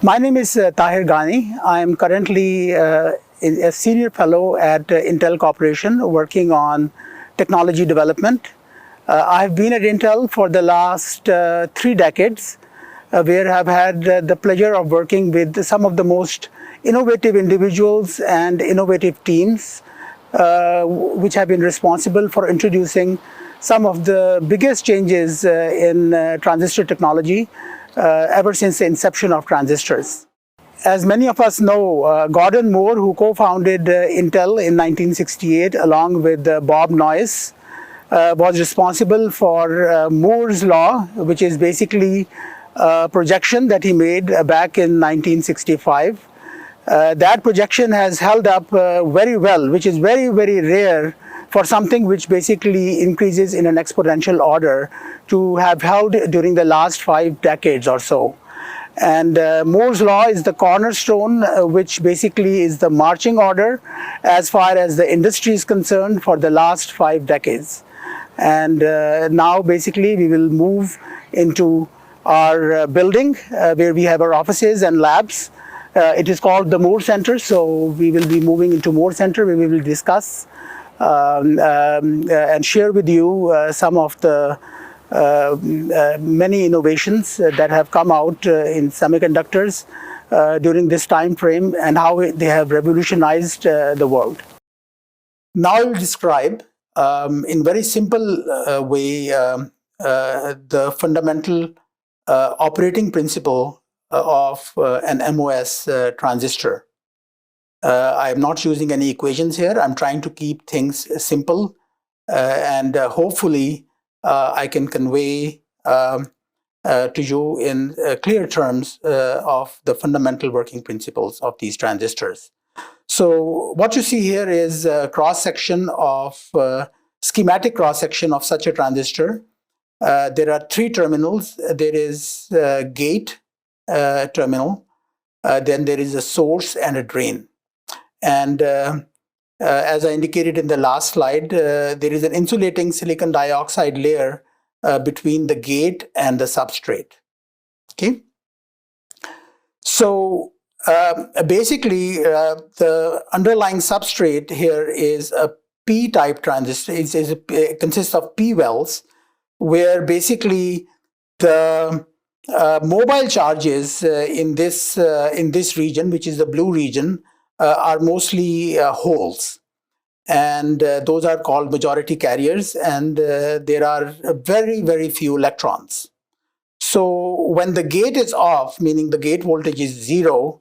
My name is Tahir Ghani. I am currently a senior fellow at Intel Corporation working on technology development. I've been at Intel for the last 3 decades, where I've had the pleasure of working with some of the most innovative individuals and innovative teams, which have been responsible for introducing some of the biggest changes in transistor technology ever since the inception of transistors. As many of us know, Gordon Moore, who co-founded Intel in 1968 along with Bob Noyce, was responsible for Moore's law, which is basically a projection that he made back in 1965. That projection has held up very well, which is very, very rare for something which basically increases in an exponential order to have held during the last 5 decades or so. And Moore's law is the cornerstone, which basically is the marching order as far as the industry is concerned for the last 5 decades. And now basically we will move into our building where we have our offices and labs. It is called the Moore Center, so we will be moving into Moore Center where we will discuss and share with you some of the many innovations that have come out in semiconductors during this time frame and how they have revolutionized the world. Now I will describe in very simple way the fundamental operating principle of an MOS transistor. I am not using any equations here. I'm trying to keep things simple and hopefully I can convey to you in clear terms of the fundamental working principles of these transistors. So what you see here is a cross-section of schematic cross-section of such a transistor. There are 3 terminals. There is a gate terminal, then there is a source and a drain. And as I indicated in the last slide, there is an insulating silicon dioxide layer between the gate and the substrate. Okay. So basically, the underlying substrate here is a P-type transistor. It consists of P wells, where basically the mobile charges in this region, which is the blue region, are mostly holes, and those are called majority carriers, and there are very, very few electrons. So when the gate is off, meaning the gate voltage is 0,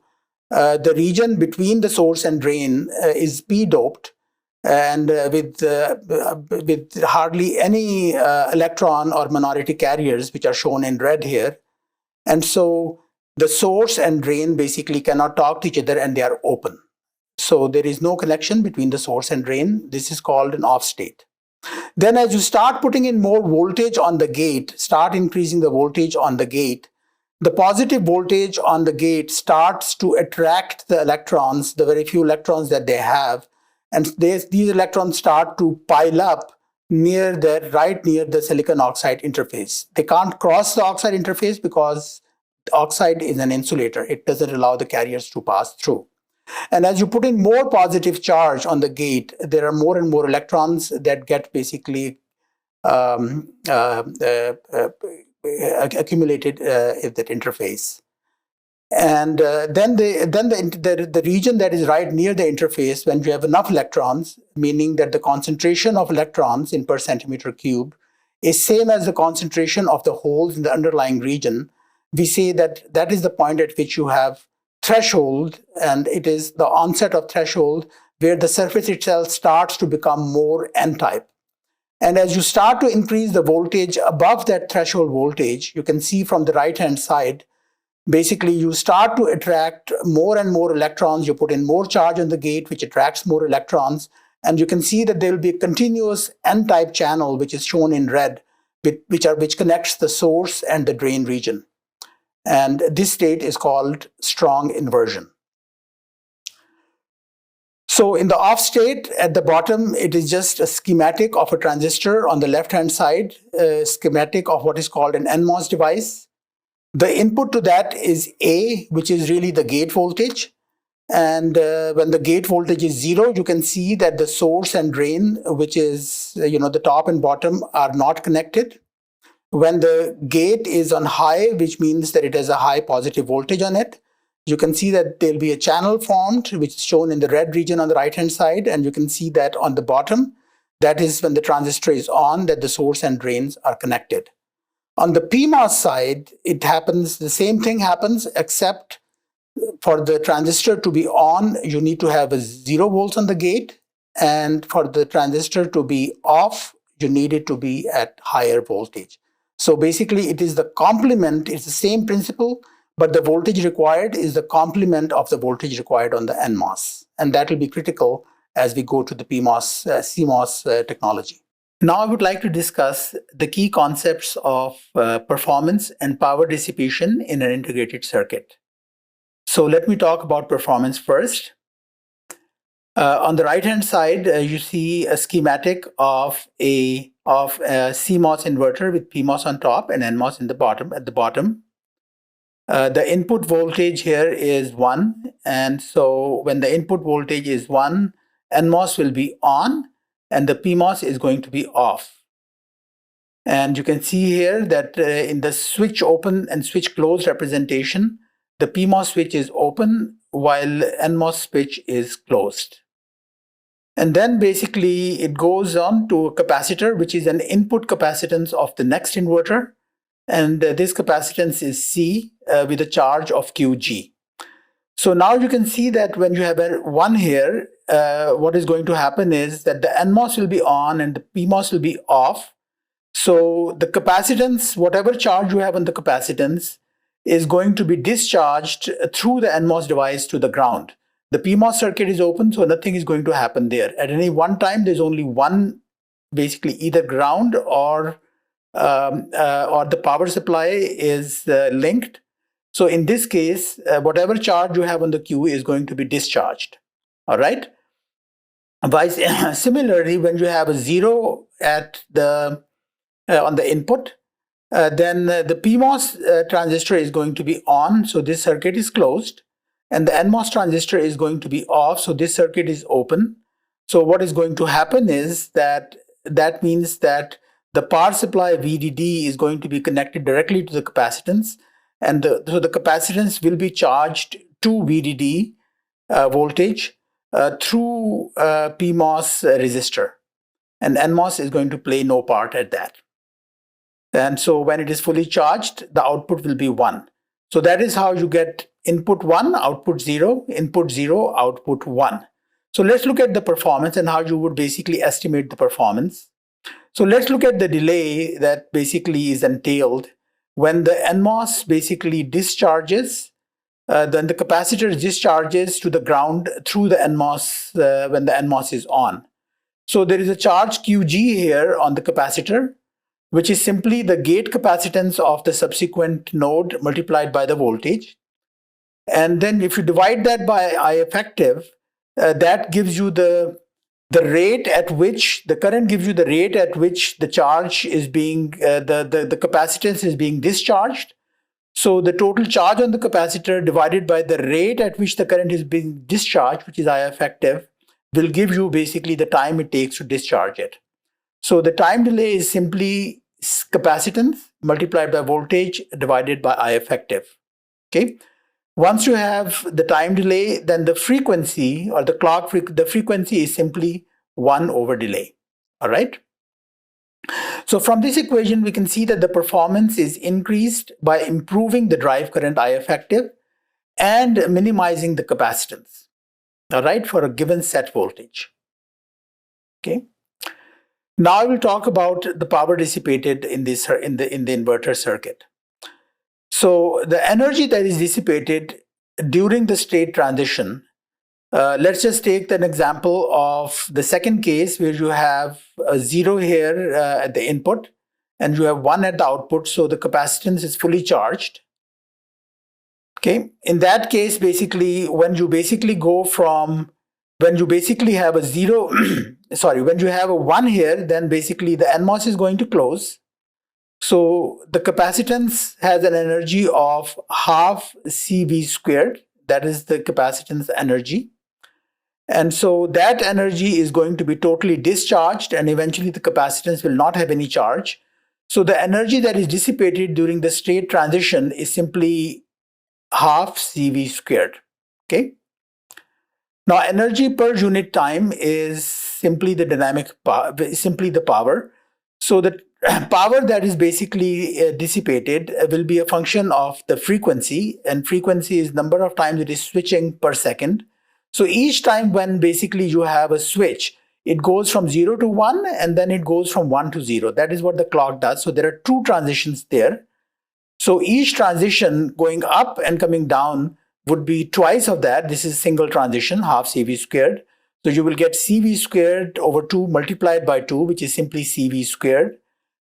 the region between the source and drain is p-doped, and with hardly any electron or minority carriers, which are shown in red here. And so the source and drain basically cannot talk to each other and they are open. So there is no connection between the source and drain. This is called an off state. Then as you start putting in more voltage on the gate, start increasing the voltage on the gate, the positive voltage on the gate starts to attract the electrons, the very few electrons that they have. And these electrons start to pile up right near the silicon oxide interface. They can't cross the oxide interface because the oxide is an insulator. It doesn't allow the carriers to pass through. And as you put in more positive charge on the gate, there are more and more electrons that get basically accumulated in that interface. And then the region that is right near the interface, when you have enough electrons, meaning that the concentration of electrons in per centimeter cube is same as the concentration of the holes in the underlying region, we say that that is the point at which you have threshold, and it is the onset of threshold where the surface itself starts to become more n-type. And as you start to increase the voltage above that threshold voltage, you can see from the right-hand side, basically you start to attract more and more electrons. You put in more charge on the gate, which attracts more electrons. And you can see that there will be a continuous n-type channel, which is shown in red, which connects the source and the drain region. And this state is called strong inversion. So in the off state, at the bottom, it is just a schematic of a transistor. On the left-hand side, a schematic of what is called an NMOS device. The input to that is A, which is really the gate voltage. And when the gate voltage is 0, you can see that the source and drain, which is, the top and bottom, are not connected. When the gate is on high, which means that it has a high positive voltage on it, you can see that there'll be a channel formed, which is shown in the red region on the right-hand side. And you can see that on the bottom, that is when the transistor is on, that the source and drains are connected. On the PMOS side, it happens, the same thing happens, except for the transistor to be on, you need to have a 0 volts on the gate. And for the transistor to be off, you need it to be at higher voltage. So basically, it is the complement, it's the same principle, but the voltage required is the complement of the voltage required on the NMOS. And that will be critical as we go to the PMOS, CMOS technology. Now I would like to discuss the key concepts of performance and power dissipation in an integrated circuit. So let me talk about performance first. On the right-hand side, you see a schematic of a CMOS inverter with PMOS on top and NMOS in the bottom. At the bottom, the input voltage here is 1, and so when the input voltage is 1, NMOS will be on, and the PMOS is going to be off. And you can see here that in the switch open and switch closed representation, the PMOS switch is open while NMOS switch is closed. And then basically it goes on to a capacitor, which is an input capacitance of the next inverter. And this capacitance is C with a charge of QG. So now you can see that when you have a 1 here, what is going to happen is that the NMOS will be on and the PMOS will be off. So the capacitance, whatever charge you have on the capacitance, is going to be discharged through the NMOS device to the ground. The PMOS circuit is open, so nothing is going to happen there. At any one time, there's only one, basically either ground or the power supply is linked. So in this case, whatever charge you have on the Q is going to be discharged. All right. Similarly, when you have a 0 at the on the input, then the PMOS transistor is going to be on, so this circuit is closed, and the NMOS transistor is going to be off, so this circuit is open. So what is going to happen is that means that the power supply VDD is going to be connected directly to the capacitance, and so the capacitance will be charged to VDD voltage through PMOS resistor, and NMOS is going to play no part at that. And so when it is fully charged, the output will be 1. So that is how you get input 1, output 0, input 0, output 1. So let's look at the performance and how you would basically estimate the performance. So let's look at the delay that basically is entailed when the NMOS basically discharges, then the capacitor discharges to the ground through the NMOS when the NMOS is on. So there is a charge QG here on the capacitor, which is simply the gate capacitance of the subsequent node multiplied by the voltage. And then if you divide that by I effective, that gives you the rate at which, the current gives you the rate at which the charge is being, the capacitance is being discharged. So the total charge on the capacitor divided by the rate at which the current is being discharged, which is I effective, will give you basically the time it takes to discharge it. So the time delay is simply capacitance multiplied by voltage divided by I effective. Okay. Once you have the time delay, then the frequency or the frequency is simply 1 over delay. All right. So from this equation, we can see that the performance is increased by improving the drive current I effective and minimizing the capacitance. All right, for a given set voltage. Okay. Now I will talk about the power dissipated in the inverter circuit. So the energy that is dissipated during the state transition, let's just take an example of the second case where you have a 0 here at the input and you have 1 at the output, so the capacitance is fully charged. Okay, in that case, basically, when you basically have a 0, sorry, when you have a 1 here, then basically the NMOS is going to close. So the capacitance has an energy of half CV squared. That is the capacitance energy. And so that energy is going to be totally discharged, and eventually the capacitance will not have any charge. So the energy that is dissipated during the state transition is simply half CV squared. Okay. Now, energy per unit time is simply the simply the power. So the power that is basically dissipated will be a function of the frequency, and frequency is number of times it is switching per second. So each time when basically you have a switch, it goes from 0 to 1 and then it goes from 1 to 0. That is what the clock does. So there are two transitions there. So each transition going up and coming down would be twice of that. This is single transition, half CV squared. So you will get CV squared over 2 multiplied by 2, which is simply CV squared.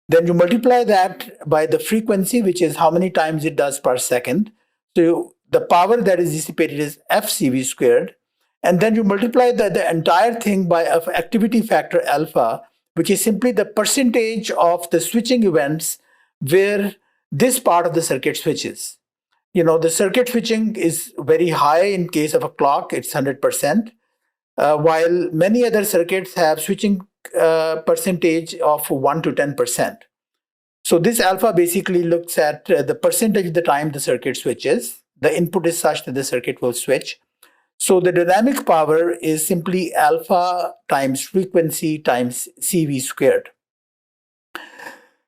Then you multiply that by the frequency, which is how many times it does per second. So the power that is dissipated is FCV squared. And then you multiply the entire thing by activity factor alpha, which is simply the percentage of the switching events where this part of the circuit switches. The circuit switching is very high in case of a clock, it's 100%, while many other circuits have switching percentage of 1 to 10%. So this alpha basically looks at the percentage of the time the circuit switches. The input is such that the circuit will switch. So the dynamic power is simply alpha times frequency times CV squared.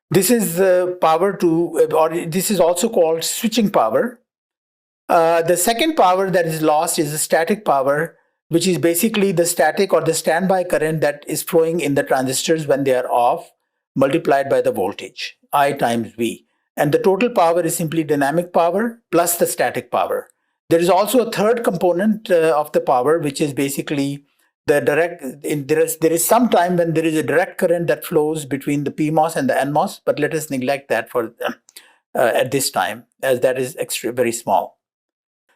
This is power or this is also called switching power. The second power that is lost is the static power, which is basically the static or the standby current that is flowing in the transistors when they are off, multiplied by the voltage, I times V. And the total power is simply dynamic power plus the static power. There is also a third component of the power, which is basically the direct. There is some time when there is a direct current that flows between the PMOS and the NMOS, but let us neglect that for at this time, as that is very small.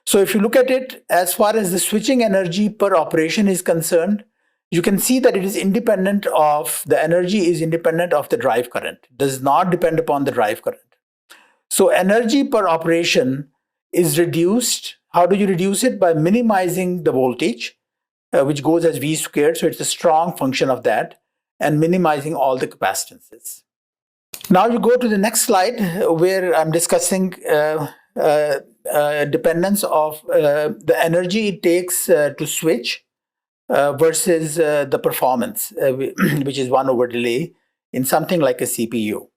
So if you look at it, as far as the switching energy per operation is concerned, you can see that it is independent of, the energy is independent of the drive current, does not depend upon the drive current. So energy per operation is reduced. How do you reduce it? By minimizing the voltage, which goes as V squared. So it's a strong function of that, and minimizing all the capacitances. Now you go to the next slide where I'm discussing dependence of the energy it takes to switch versus the performance, which is 1 over delay in something like a CPU.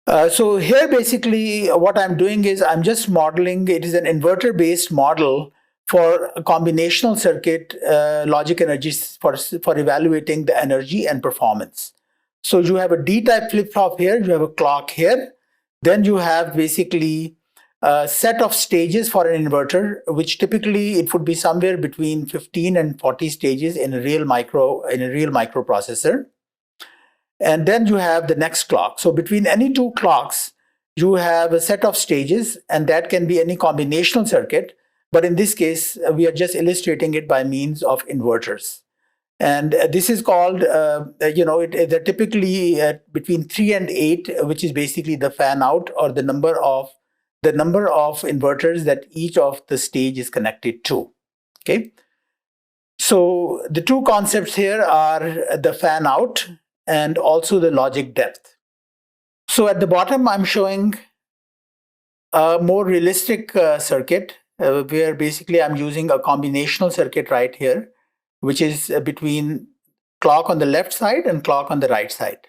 So here basically what I'm doing is I'm just modeling, it is an inverter based model for a combinational circuit logic energies for evaluating the energy and performance. So you have a D-type flip-flop here, you have a clock here, then you have basically a set of stages for an inverter, which typically it would be somewhere between 15 and 40 stages in a real microprocessor. And then you have the next clock. So between any two clocks, you have a set of stages, and that can be any combinational circuit. But in this case, we are just illustrating it by means of inverters. And this is called, they're typically between 3 and 8, which is basically the fan out, or the number of inverters that each of the stage is connected to. Okay. So the two concepts here are the fan out and also the logic depth. So at the bottom, I'm showing a more realistic circuit where basically I'm using a combinational circuit right here, which is between clock on the left side and clock on the right side.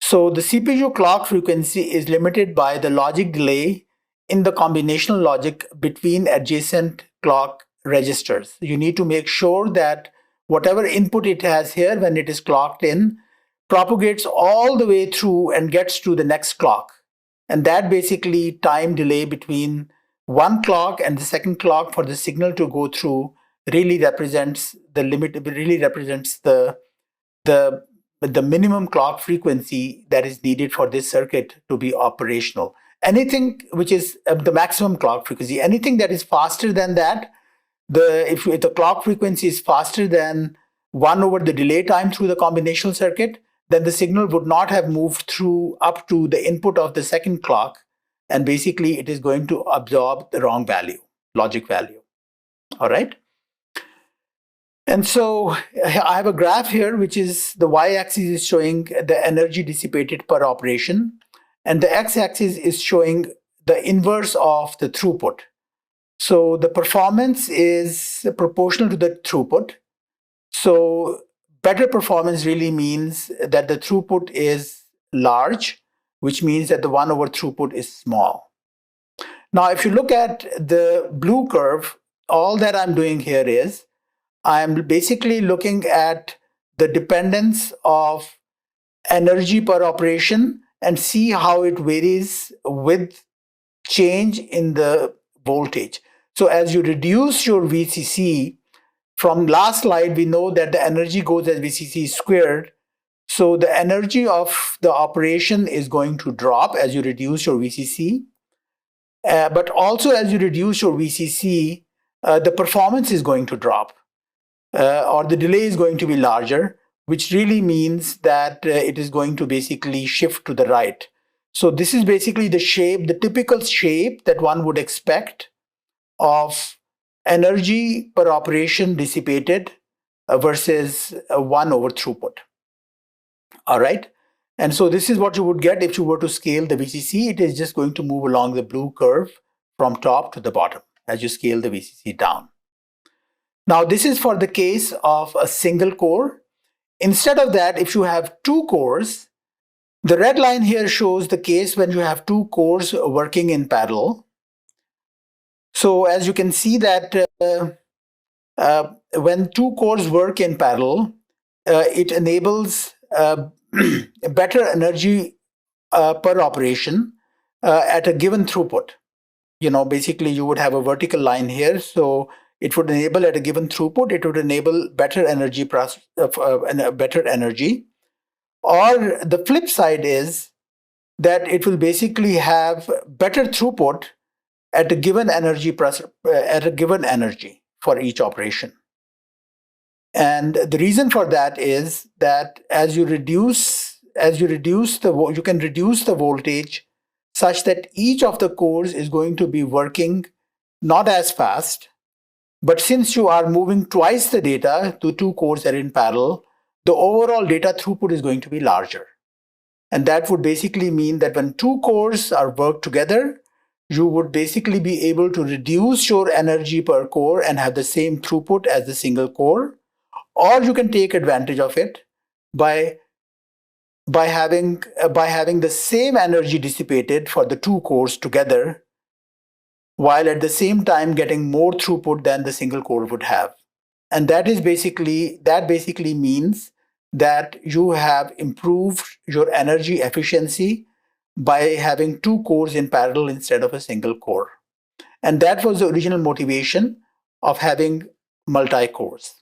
So the CPU clock frequency is limited by the logic delay in the combinational logic between adjacent clock registers. You need to make sure that whatever input it has here when it is clocked in propagates all the way through and gets to the next clock. And that basically time delay between one clock and the second clock for the signal to go through really represents the limit, really represents the minimum clock frequency that is needed for this circuit to be operational. Anything which is the maximum clock frequency, anything that is faster than that, if the clock frequency is faster than 1 over the delay time through the combinational circuit, then the signal would not have moved through up to the input of the second clock, and basically it is going to absorb the wrong value, logic value. All right. And so I have a graph here, which is the y-axis is showing the energy dissipated per operation, and the x-axis is showing the inverse of the throughput. So the performance is proportional to the throughput. So better performance really means that the throughput is large, which means that the 1 over throughput is small. Now, if you look at the blue curve, all that I'm doing here is I'm basically looking at the dependence of energy per operation and see how it varies with change in the voltage. So as you reduce your VCC, from last slide, we know that the energy goes as VCC squared. So the energy of the operation is going to drop as you reduce your VCC. But also as you reduce your VCC, the performance is going to drop, or the delay is going to be larger, which really means that it is going to basically shift to the right. So this is basically the shape, the typical shape that one would expect of energy per operation dissipated versus 1 over throughput. All right. And so this is what you would get if you were to scale the VCC. It is just going to move along the blue curve from top to the bottom as you scale the VCC down. Now, this is for the case of a single core. Instead of that, if you have two cores, the red line here shows the case when you have two cores working in parallel. So as you can see that when two cores work in parallel, it enables better energy per operation at a given throughput. Basically you would have a vertical line here. So it would enable at a given throughput, it would enable better energy, better energy. Or the flip side is that it will basically have better throughput at a given energy for each operation. And the reason for that is that as you can reduce the voltage such that each of the cores is going to be working not as fast. But since you are moving twice the data to two cores that are in parallel, the overall data throughput is going to be larger. And that would basically mean that when two cores are worked together, you would basically be able to reduce your energy per core and have the same throughput as the single core. Or you can take advantage of it by having the same energy dissipated for the two cores together, while at the same time getting more throughput than the single core would have. And that basically means that you have improved your energy efficiency by having two cores in parallel instead of a single core. And that was the original motivation of having multi-cores.